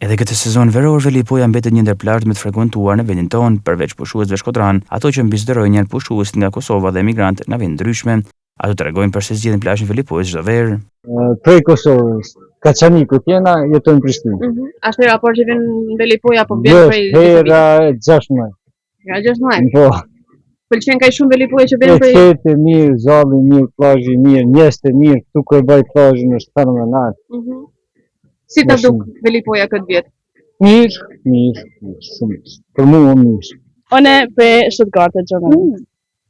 Edhe këtë sezon veror Velipoja mbetet një ndër plazhet më të frekuentuar në vendin tonë, përveç pushuesve shkodran, ato që mbizdërojnë janë pushues nga Kosova dhe emigrantë nga vende ndryshme. Ato tregojnë për se zgjedhin plazhin Velipojës çdo verë. Prej Kosovës, Kaçaniku jena, jetojnë në Prishtinë. Ashtu raport që vjen në Velipoj apo vjen prej hera 6 muaj. Ja 6 muaj. Po. Pëlqen kaq shumë Velipoja që vjen prej. Qete mirë, zalli mirë, plazhi mirë, njerëzit mirë, këtu ku e bëj plazhin është fenomenal. Si ta duk Velipoja këtë vjet? Mirë, shumë. Për mua mirë. Unë për Stuttgart, Gjermani.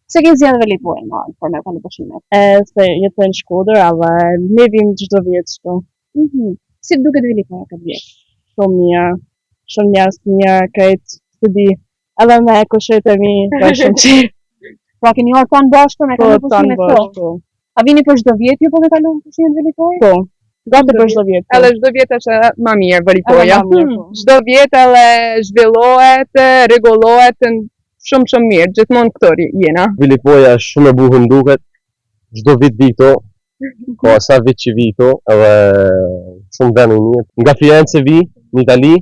Se ke zgjedhur Velipojën për me kanë pushimet? Se jetoj në Shkodër, aber ne vim çdo vit këtu. Si duket Velipoja këtë vjet? Shumë mirë, shumë njerëz mirë, krejt studi. Edhe me kushtet e mi, ka shumë qirë. Pra keni orë tanë bashkë me kanë pushimet këto? A vini për çdo vjet ju po me kalon pushimet Velipojë? Po. Gati për çdo vjet. Edhe çdo vjet është më mirë Velipoja. Çdo vjet edhe zhvillohet, rregullohet shumë mirë, gjithmonë këto jena. Velipoja është shumë e bukur më duket. Çdo vit vi këto. Ka sa vit që vi këto, edhe shumë vjen mirë. Nga Firenze vi në Itali.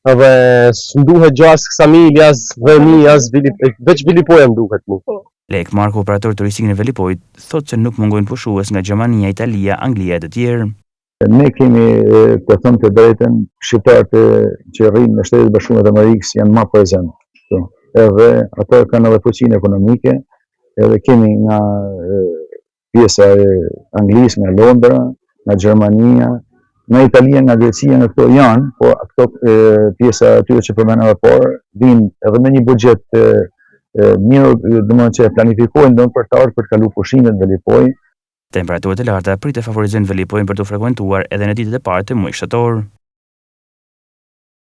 Edhe s'm duhet gjasë Ksamiljas, Vënijas, veç Velipoja më duket mu. Lek Marko, operator turistik në Velipojë, thotë se nuk mungojnë pushues nga Gjermania, Italia, Anglia e të tjerë. Ne kemi, të thëmë të drejten, shqiptarët që rrinë në Shtetet Bashkuara të Amerikës janë më prezent. Edhe ato kanë edhe fuqinë ekonomike, edhe kemi nga pjesa e Anglisë, nga Londra, nga Gjermania, nga Italia, nga Grecia, nga këto janë, po këto pjesa atyre që përmenave parë, vinë edhe me një buxhet mirë, domethënë që planifikojnë për të ardhur për të kaluar pushimet në Velipojë. Temperaturat e larta pritet favorizojnë Velipojën për të frekuentuar edhe në ditët e parë të muajit shtator.